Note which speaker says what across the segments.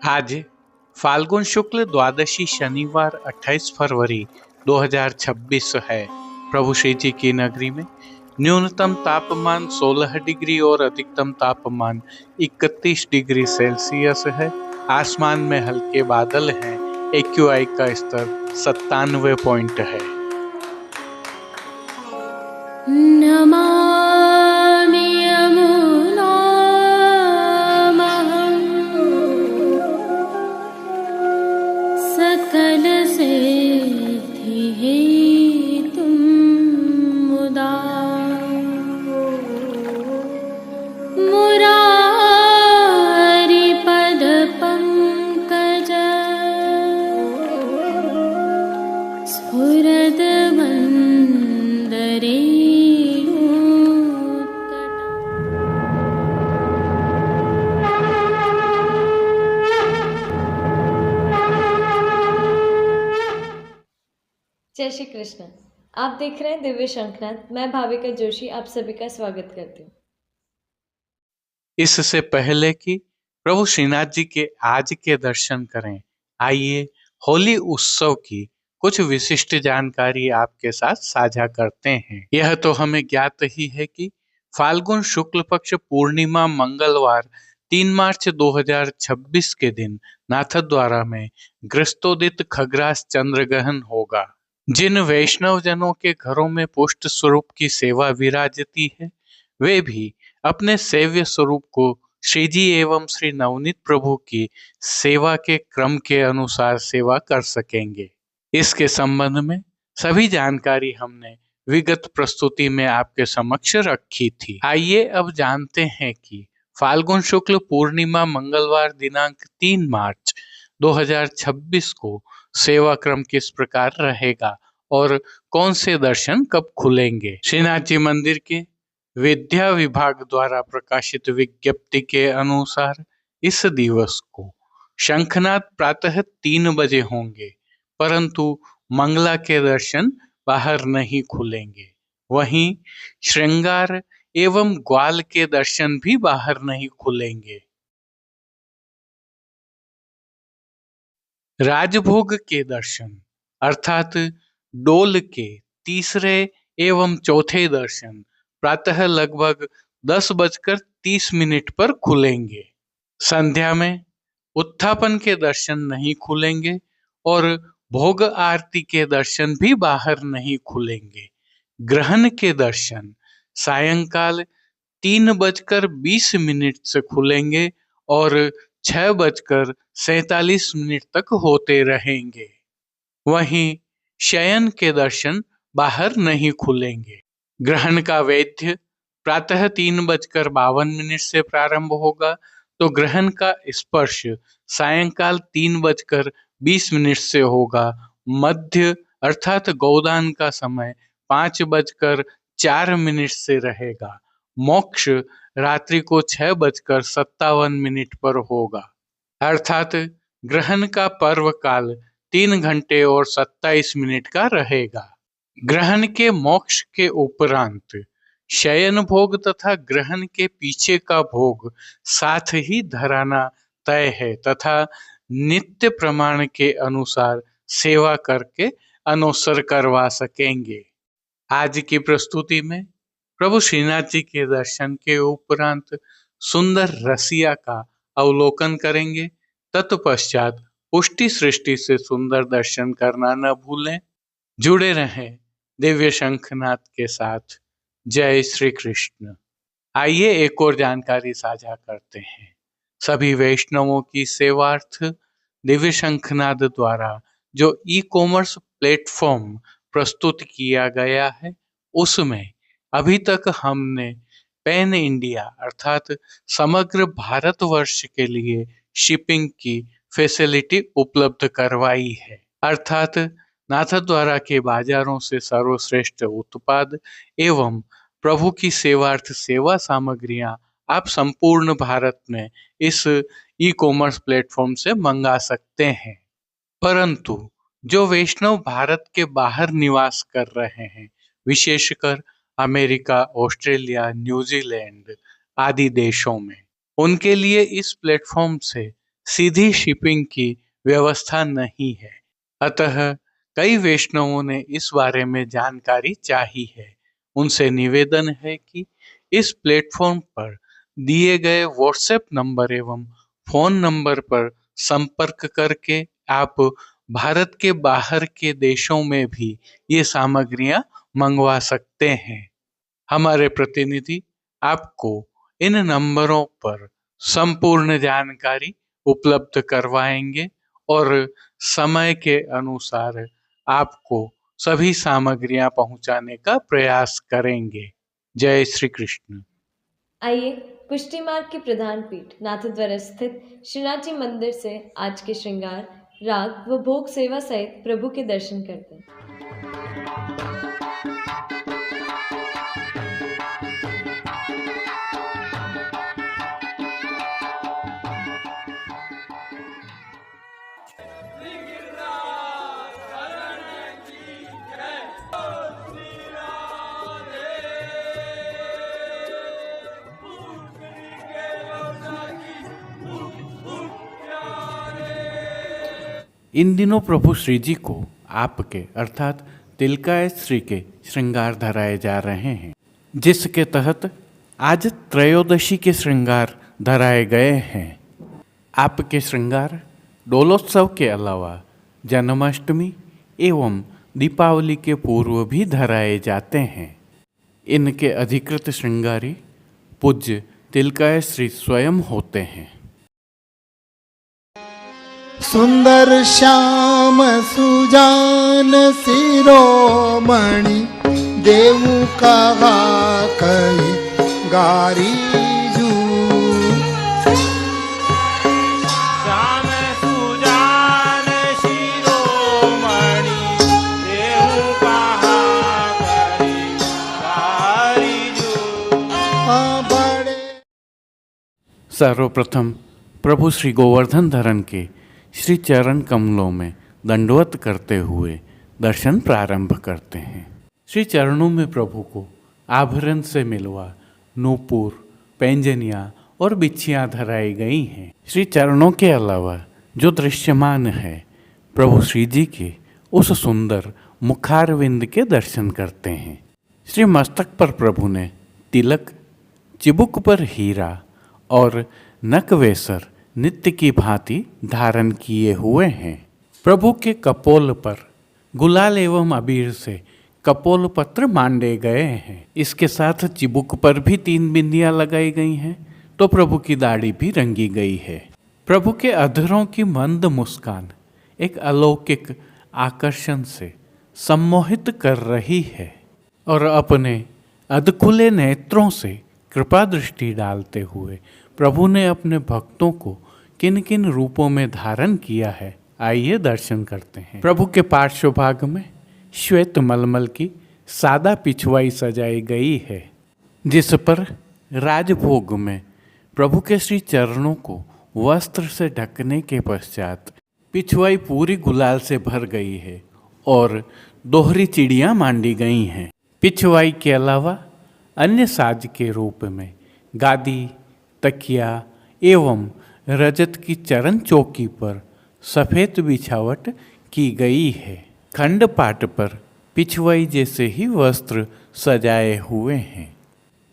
Speaker 1: आज फाल्गुन शुक्ल द्वादशी शनिवार 28 फरवरी 2026 है। प्रभु श्री जी की नगरी में न्यूनतम तापमान 16 डिग्री और अधिकतम तापमान 31 डिग्री सेल्सियस है। आसमान में हल्के बादल हैं। AQI का स्तर 97 पॉइंट है।
Speaker 2: नमामि यमुनामहं सकलसिद्धिहेतुं मुदा मुरारिपदपङ्कज स्फुरद्वन्दरे
Speaker 3: जय श्री कृष्ण। आप देख रहे हैं दिव्य शंखनाद। मैं भाविका जोशी आप सभी का स्वागत करती हूँ।
Speaker 1: इससे पहले कि प्रभु श्रीनाथ जी के आज के दर्शन करें, आइए होली उत्सव की कुछ विशिष्ट जानकारी आपके साथ साझा करते हैं। यह तो हमें ज्ञात ही है कि फाल्गुन शुक्ल पक्ष पूर्णिमा मंगलवार 3 मार्च 2026 के दिन नाथद्वारा में ग्रस्तोदित खग्रास चंद्र ग्रहण होगा। जिन वैष्णव जनों के घरों में पुष्ट स्वरूप की सेवा विराजती है, वे भी अपने सेव्य स्वरूप को श्री जी एवं श्री नवनीत प्रभु की सेवा के क्रम के अनुसार सेवा कर सकेंगे। इसके संबंध में सभी जानकारी हमने विगत प्रस्तुति में आपके समक्ष रखी थी। आइए अब जानते हैं कि फाल्गुन शुक्ल पूर्णिमा मंगलवार दिनांक 3 मार्च 2026 को सेवा क्रम किस प्रकार रहेगा और कौन से दर्शन कब खुलेंगे। श्रीनाथ जी मंदिर के विद्या विभाग द्वारा प्रकाशित विज्ञप्ति के अनुसार इस दिवस को शंखनाद प्रातः 3 बजे होंगे, परंतु मंगला के दर्शन बाहर नहीं खुलेंगे। वहीं श्रृंगार एवं ग्वाल के दर्शन भी बाहर नहीं खुलेंगे। राजभोग के दर्शन अर्थात डोल के तीसरे एवं चौथे दर्शन प्रातः लगभग 10:30 पर खुलेंगे। संध्या में उत्थापन के दर्शन नहीं खुलेंगे और भोग आरती के दर्शन भी बाहर नहीं खुलेंगे। ग्रहण के दर्शन सायंकाल 3:20 से खुलेंगे और 6:47 तक होते रहेंगे। वहीं शयन के दर्शन बाहर नहीं खुलेंगे। ग्रहण का वैद्य प्रातः 3:52 से प्रारंभ होगा, तो ग्रहण का स्पर्श सायंकाल 3:20 से होगा। मध्य अर्थात गोदान का समय 5:04 से रहेगा। मोक्ष रात्रि को 6:57 पर होगा। अर्थात ग्रहण का पर्व काल 3 घंटे और 27 मिनट का रहेगा। ग्रहण के मोक्ष के उपरांत शयन भोग तथा ग्रहण के पीछे का भोग साथ ही धराना तय है तथा नित्य प्रमाण के अनुसार सेवा करके अनुसर करवा सकेंगे। आज की प्रस्तुति में प्रभु श्रीनाथ जी के दर्शन के उपरांत सुंदर रसिया का अवलोकन करेंगे। तत्पश्चात पुष्टि सृष्टि से सुंदर दर्शन करना न भूलें। जुड़े रहें दिव्य शंखनाद के साथ। जय श्री कृष्ण। आइए एक और जानकारी साझा करते हैं। सभी वैष्णवों की सेवार्थ दिव्य शंखनाद द्वारा जो ई-कॉमर्स प्लेटफॉर्म प्रस्तुत किया गया है, उसमें अभी तक हमने पैन इंडिया अर्थात समग्र भारतवर्ष के लिए शिपिंग की फैसिलिटी उपलब्ध करवाई है। अर्थात नाथद्वारा के बाजारों से सर्वश्रेष्ठ उत्पाद एवं प्रभु की सेवार्थ सेवा सामग्रियां आप संपूर्ण भारत में इस ई-कॉमर्स प्लेटफॉर्म से मंगा सकते हैं। परंतु जो वैष्णव भारत के बाहर निवास कर रहे हैं, विशेषकर अमेरिका, ऑस्ट्रेलिया, न्यूजीलैंड आदि देशों में, उनके लिए इस प्लेटफॉर्म से सीधी शिपिंग की व्यवस्था नहीं है। अतः कई वैष्णवों ने इस बारे में जानकारी चाही है। उनसे निवेदन है कि इस प्लेटफॉर्म पर दिए गए व्हाट्सएप नंबर एवं फोन नंबर पर संपर्क करके आप भारत के बाहर के देशों में भी ये सामग्रियां मंगवा सकते हैं। हमारे प्रतिनिधि आपको इन नंबरों पर संपूर्ण जानकारी उपलब्ध करवाएंगे और समय के अनुसार आपको सभी सामग्रियां पहुंचाने का प्रयास करेंगे। जय श्री कृष्ण।
Speaker 3: आइए पुष्टि मार्ग के प्रधान पीठ नाथद्वारा स्थित श्रीनाथ जी मंदिर से आज के श्रृंगार, राग व भोग सेवा सहित प्रभु के दर्शन करते हैं।
Speaker 1: इन दिनों प्रभु श्री जी को आपके अर्थात तिलकाय श्री के श्रृंगार धराए जा रहे हैं, जिसके तहत आज त्रयोदशी के श्रृंगार धराए गए हैं। आपके श्रृंगार डोलोत्सव के अलावा जन्माष्टमी एवं दीपावली के पूर्व भी धराए जाते हैं। इनके अधिकृत श्रृंगारी पूज्य तिलकाय श्री स्वयं होते हैं।
Speaker 4: सुंदर श्याम सुजान शिरोमणि देवु कहा कही गारी जू।
Speaker 5: श्याम सुजान शिरोमणि देवु कहा कही गारी जू।
Speaker 4: बड़े
Speaker 1: सर्वप्रथम प्रभु श्री गोवर्धन धरन के श्री चरण कमलों में दंडवत करते हुए दर्शन प्रारंभ करते हैं। श्री चरणों में प्रभु को आभरण से मिलवा नूपुर, पैंजनियाँ और बिच्छियाँ धराई गई हैं। श्री चरणों के अलावा जो दृश्यमान है, प्रभु श्री जी के उस सुंदर मुखारविंद के दर्शन करते हैं। श्री मस्तक पर प्रभु ने तिलक, चिबुक पर हीरा और नकवेसर नित्य की भांति धारण किए हुए हैं। प्रभु के कपोल पर गुलाल एवं अबीर से कपोल पत्र मांडे गए हैं। इसके साथ चिबुक पर भी 3 बिंदियां लगाई गई हैं, तो प्रभु की दाढ़ी भी रंगी गई है। प्रभु के अधरों की मंद मुस्कान एक अलौकिक आकर्षण से सम्मोहित कर रही है और अपने अधखुले नेत्रों से कृपा दृष्टि डालते हुए प्रभु ने अपने भक्तों को किन किन रूपों में धारण किया है, आइए दर्शन करते हैं। प्रभु के पार्श्व भाग में श्वेत मलमल की सादा पिछवाई सजाई गई है, जिस पर राजभोग में प्रभु के श्री चरणों को वस्त्र से ढकने के पश्चात पिछवाई पूरी गुलाल से भर गई है और दोहरी चिड़ियाँ मांडी गई हैं। पिछवाई के अलावा अन्य साज के रूप में गादी, तकिया एवं रजत की चरण चौकी पर सफ़ेद बिछावट की गई है। खंड पाट पर पिछवाई जैसे ही वस्त्र सजाए हुए हैं।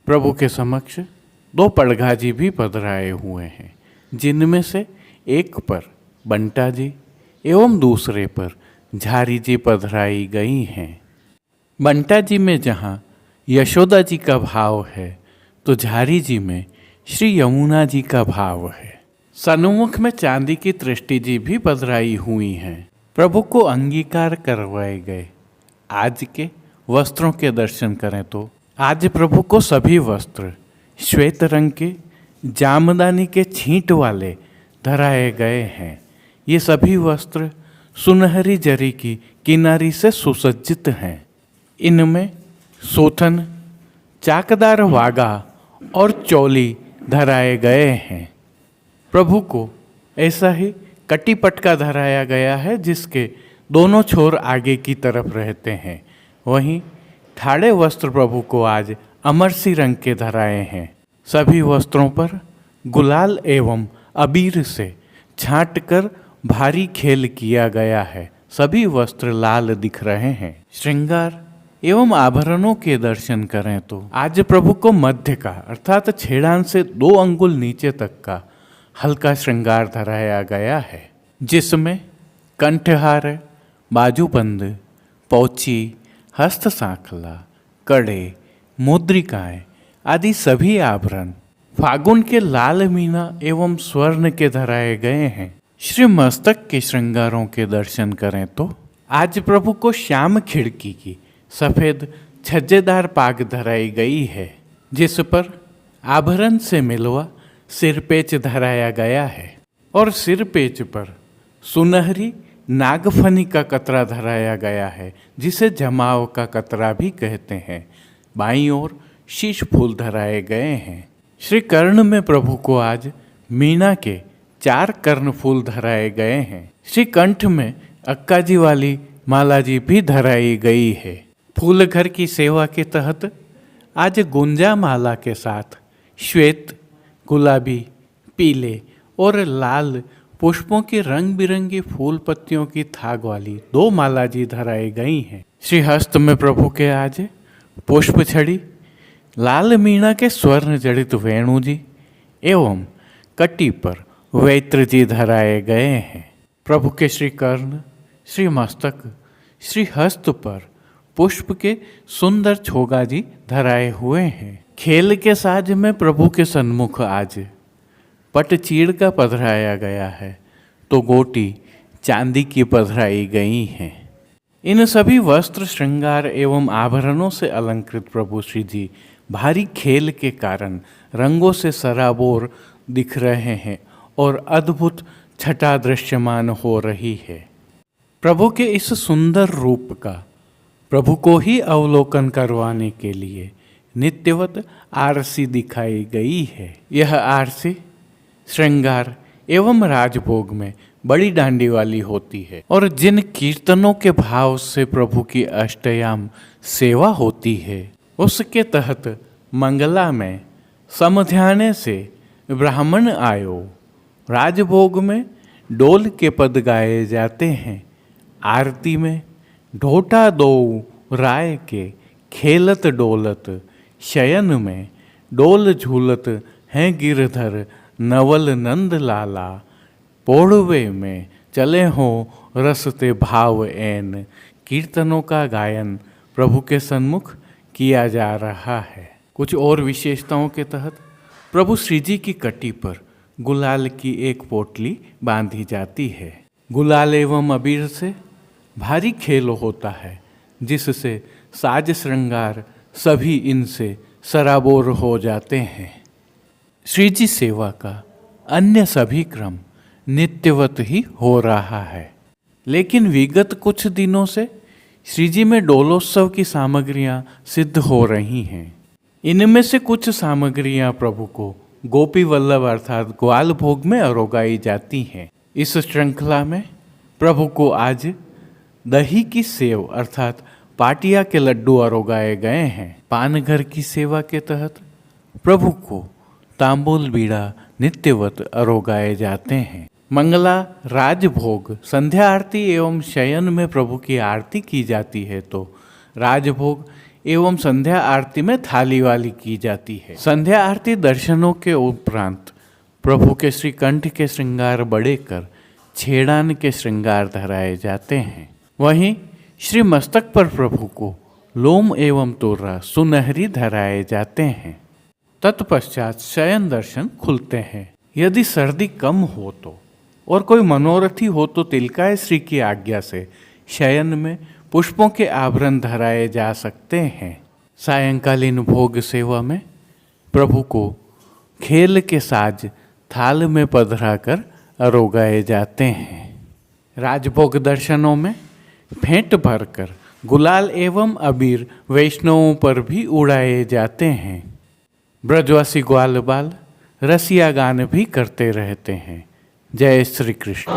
Speaker 1: प्रभु के समक्ष 2 पड़घाजी भी पधराए हुए हैं, जिनमें से एक पर बंटा जी एवं दूसरे पर झारी जी पधराई गई हैं। बंटा जी में जहाँ यशोदा जी का भाव है, तो झारी जी में श्री यमुना जी का भाव है। सन्मुख में चांदी की दृष्टि जी भी पधराई हुई हैं। प्रभु को अंगीकार करवाए गए आज के वस्त्रों के दर्शन करें तो आज प्रभु को सभी वस्त्र श्वेत रंग के जामदानी के छींट वाले धराए गए हैं। ये सभी वस्त्र सुनहरी जरी की किनारी से सुसज्जित हैं। इनमें सोथन, चाकदार वागा और चोली धराए गए हैं। प्रभु को ऐसा ही कटी पटका धराया गया है, जिसके दोनों छोर आगे की तरफ रहते हैं। वहीं ठाड़े वस्त्र प्रभु को आज अमरसी रंग के धराए हैं। सभी वस्त्रों पर गुलाल एवं अबीर से छांटकर भारी खेल किया गया है। सभी वस्त्र लाल दिख रहे हैं। श्रृंगार एवं आभरणों के दर्शन करें तो आज प्रभु को मध्य का अर्थात छेड़ान से 2 अंगुल नीचे तक का हल्का श्रृंगार धराया गया है, जिसमें कंठहार, बाजूबंद, पौची, हस्त सांखला, कड़े, मुद्रिकाएं आदि सभी आभरण फागुन के लाल मीना एवं स्वर्ण के धराए गए हैं। श्री मस्तक के श्रृंगारों के दर्शन करें तो आज प्रभु को श्याम खिड़की की सफेद छज्जेदार पाग धराई गई है, जिस पर आभरण से मिलवा सिरपेच धराया गया है और सिरपेच पर सुनहरी नागफनी का कतरा धराया गया है, जिसे जमाव का कतरा भी कहते हैं। बाईं ओर शीश फूल धराए गए हैं। श्री कर्ण में प्रभु को आज मीना के 4 कर्ण फूल धराए गए हैं। श्री कंठ में अक्काजी वाली मालाजी भी धराई गई है। फूल घर की सेवा के तहत आज गुंजा माला के साथ श्वेत, गुलाबी, पीले और लाल पुष्पों की रंग बिरंगी फूल पत्तियों की थाग वाली 2 मालाजी धराई गई हैं। श्री हस्त में प्रभु के आज पुष्प छड़ी, लाल मीणा के स्वर्ण जड़ित वेणु जी एवं कटी पर वैत्र जी धराए गए हैं। प्रभु के श्री कर्ण, श्री मस्तक, श्री हस्त पर पुष्प के सुंदर छोगा जी धराए हुए हैं। खेल के साज में प्रभु के सन्मुख आज पट चीड़ का पधराया गया है तो गोटी चांदी की पधराई गई हैं। इन सभी वस्त्र, श्रृंगार एवं आभरणों से अलंकृत प्रभु श्री जी भारी खेल के कारण रंगों से सराबोर दिख रहे हैं और अद्भुत छटा दृश्यमान हो रही है। प्रभु के इस सुंदर रूप का प्रभु को ही अवलोकन करवाने के लिए नित्यवत आरसी दिखाई गई है। यह आरसी श्रृंगार एवं राजभोग में बड़ी डांडी वाली होती है और जिन कीर्तनों के भाव से प्रभु की अष्टयाम सेवा होती है, उसके तहत मंगला में समध्याने से ब्राह्मण आयो, राजभोग में डोल के पद गाए जाते हैं। आरती में ढोटा दो राय के खेलत डोलत, शयन में डोल झूलत हैं गिरधर नवल नंद लाला, पोड़वे में चले हो रसते भाव एन। कीर्तनों का गायन प्रभु के सन्मुख किया जा रहा है। कुछ और विशेषताओं के तहत प्रभु श्री जी की कटी पर गुलाल की एक पोटली बांधी जाती है। गुलाल एवं अबीर से भारी खेल होता है, जिससे साज श्रृंगार सभी इनसे सराबोर हो जाते हैं। श्री जी सेवा का अन्य सभी क्रम नित्यवत ही हो रहा है, लेकिन विगत कुछ दिनों से श्री जी में डोलोत्सव की सामग्रियां सिद्ध हो रही हैं। इनमें से कुछ सामग्रियां प्रभु को गोपी वल्लभ अर्थात ग्वाल भोग में अरोगाई जाती हैं। इस श्रृंखला में प्रभु को आज दही की सेव अर्थात पाटिया के लड्डू अरोगाए गए हैं। पानघर की सेवा के तहत प्रभु को तांबूल बीड़ा नित्यवत अरोगाए जाते हैं। मंगला राजभोग संध्या आरती एवं शयन में प्रभु की आरती की जाती है, तो राजभोग एवं संध्या आरती में थाली वाली की जाती है। संध्या आरती दर्शनों के उपरांत प्रभु के श्री कंठ के श्रृंगार बड़े कर छेड़ान के श्रृंगार धराए जाते हैं। वहीं श्री मस्तक पर प्रभु को लोम एवं तोर्रा सुनहरी धराए जाते हैं। तत्पश्चात शयन दर्शन खुलते हैं। यदि सर्दी कम हो तो और कोई मनोरथी हो तो तिलकाय श्री की आज्ञा से शयन में पुष्पों के आभरण धराए जा सकते हैं। सायंकालीन भोग सेवा में प्रभु को खेल के साज थाल में पधरा कर अरोगाए जाते हैं। राजभोग दर्शनों में फेंट भरकर गुलाल एवं अबीर वैष्णवों पर भी उड़ाए जाते हैं। ब्रजवासी ग्वाल बाल रसिया गान भी करते रहते हैं। जय श्री कृष्ण।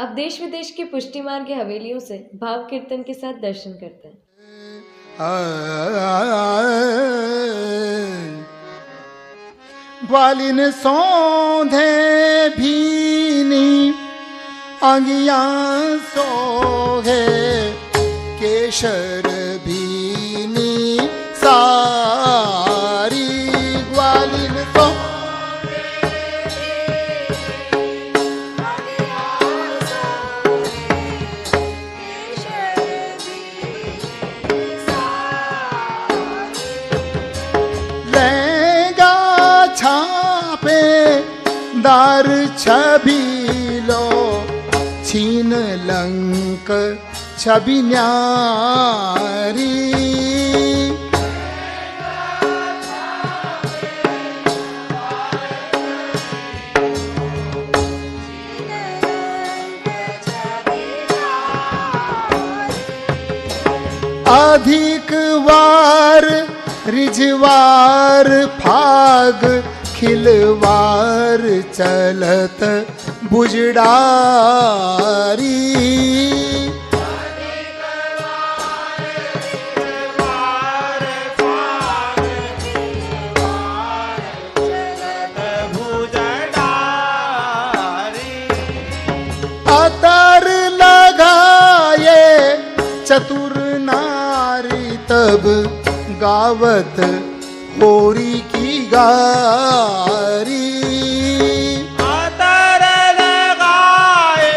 Speaker 3: अब देश विदेश की पुष्टि मार्ग हवेलियों से भाव कीर्तन के साथ दर्शन करते हैं।
Speaker 4: ग्वालिन सौंधे भीनी अंगिया सोहे केशर भीनी सारी ग्वालिन सो दार छबीलो छीन लंक छबी न्यारी अधिक वार रिझवार फाग खिलवार चलत बुजड़ारी अतर लगाए चतुर नारी तब गावत होरी की गारी
Speaker 5: अतर लगाए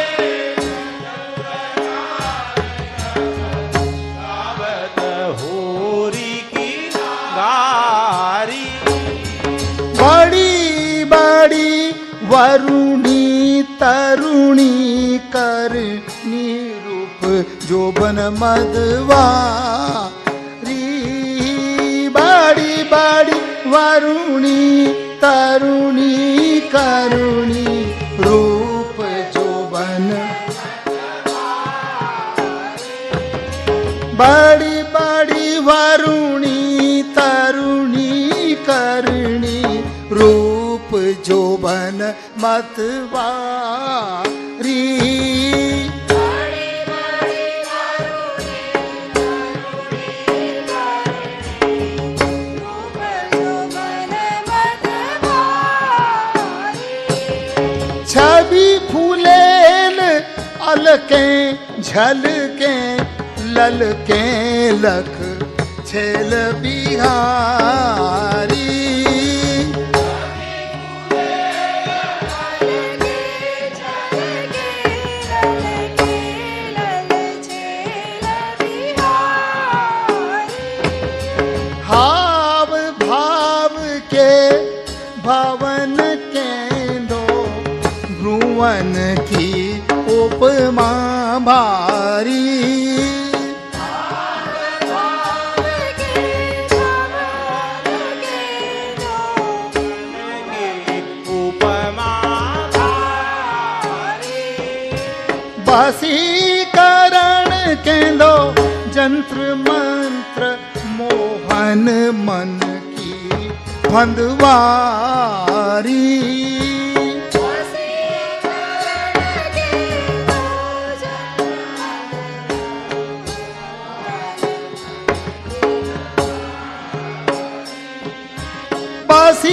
Speaker 5: गावत होरी की गारी
Speaker 4: बड़ी बड़ी वरुणी तरुणी करनी रूप जोबन मदवा बड़ी बड़ी वरुणी तरुणी करुणी रूप जोबन बड़ी बड़ी वरुणी तरुणी करणी रूप जोबन मतवारी छवि फूलेन अलके झलके ललके लख छेल बिहारी हाव भाव के भवन केंदो भ्रुवन की उपमा भारी
Speaker 5: उपमा भारी
Speaker 4: वशीकरण केंदो जंत्र मंत्र मोहन मन की फंदवारी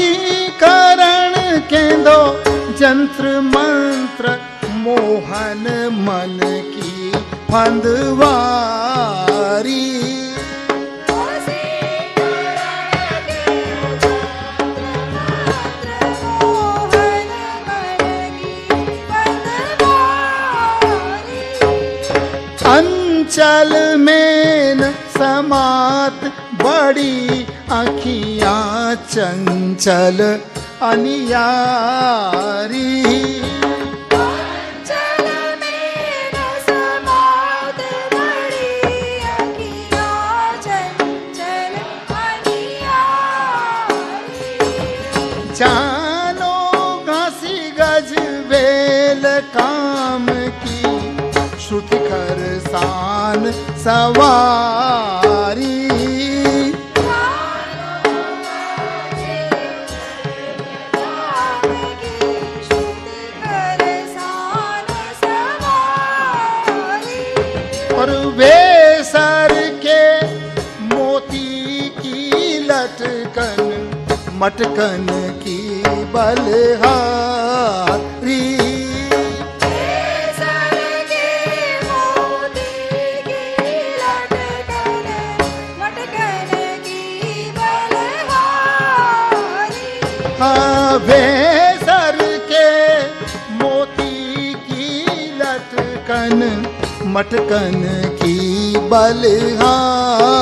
Speaker 4: वशीकरण केंदो जंत्र मंत्र मोहन मन की फंदवारी अंचल में न समात बड़ी आँखियाँ चंचल अनियारी जानो घासी गज वेल काम की श्रुति खरसान सवारी मटकन की बलहारी। भेसर के मोती की लटकन मटकन की बलहारी।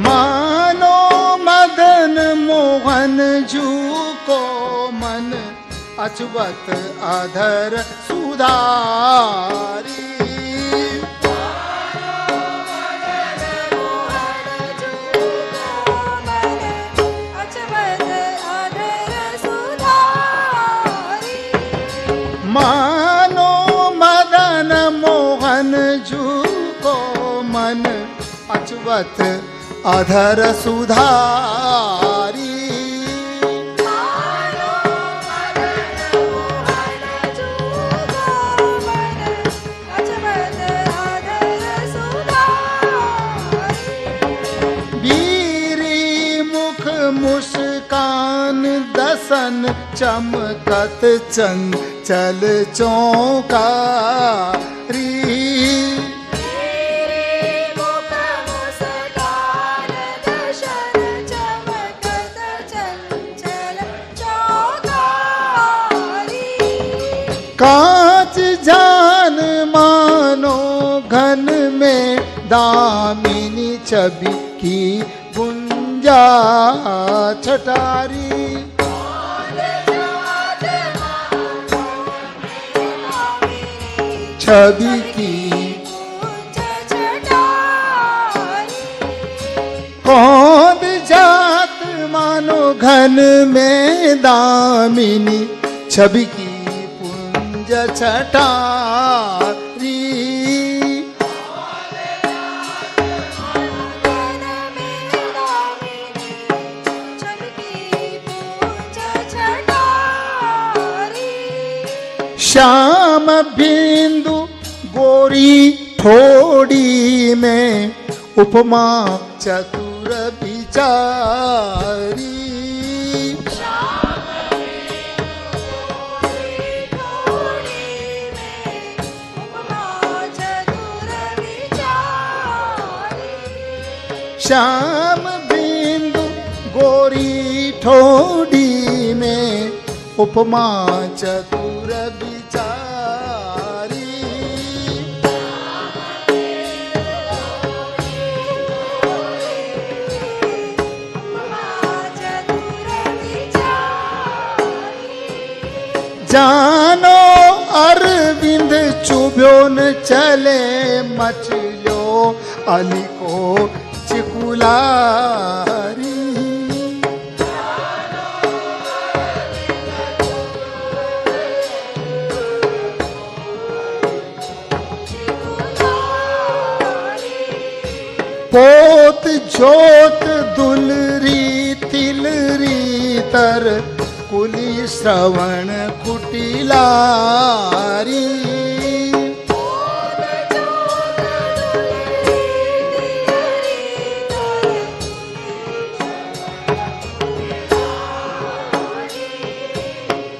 Speaker 4: मानो मदन मोहन जू को मन अचवत अधर सुधारी। मानो मदन मोहन जू को मन अचवत अधर सुधारी। मुस्कान दसन चमकत चंचल चौकारी। कांच जान मानो घन में दामिनी छवि की गुंजा छटारी। छवि की कौन जात मानो घन में दामिनी छवि की पुंज छटारी। श्याम बिंदु गोरी ठोड़ी में उपमा चतुर विचारी। श्याम बिंदु गोरी ठोड़ी में उपमा चतुर विचारी। जानो अरविंद चुभ्यो न चले मचलो अली को चिकुलारी। पोत जोत दुलरी तिलरी तर कुली श्रवण कुटिलारी।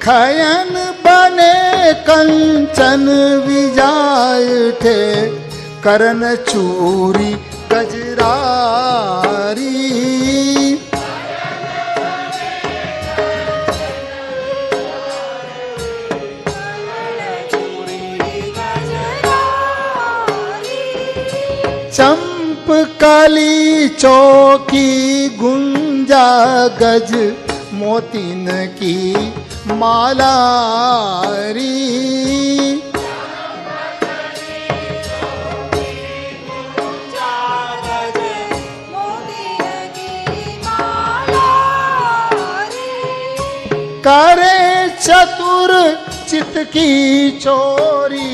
Speaker 4: खयन बने कंचन विजाय थे करन चूरी गजरारी। चंपकली चौकी गुंजा गज मोतीन की मालारी। करे चतुर चित की चोरी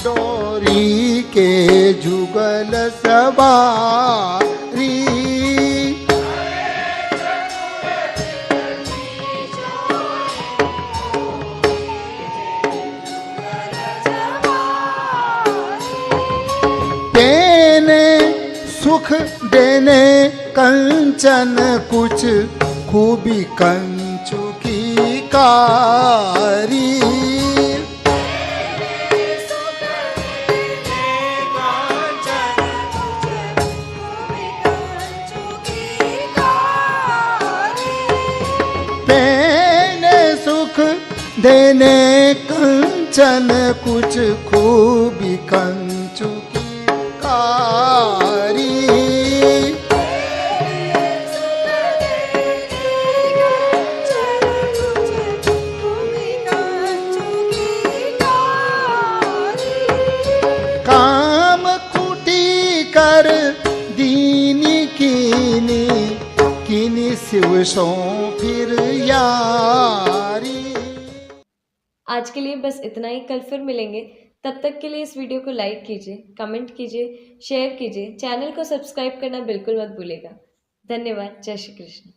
Speaker 4: डोरी के जुगल सवारी। सुख देने कंचन कुछ खूबी कंचु की कारी। पेने सुख देने कंचन कुछ खूबी कंचु की कारी। काम खूटी कर दीनी कीनी कीनी शिव सो फिर यारी।
Speaker 3: आज के लिए बस इतना ही। कल फिर मिलेंगे। तब तक के लिए इस वीडियो को लाइक कीजिए, कमेंट कीजिए, शेयर कीजिए। चैनल को सब्सक्राइब करना बिल्कुल मत भूलिएगा। धन्यवाद। जय श्री कृष्ण।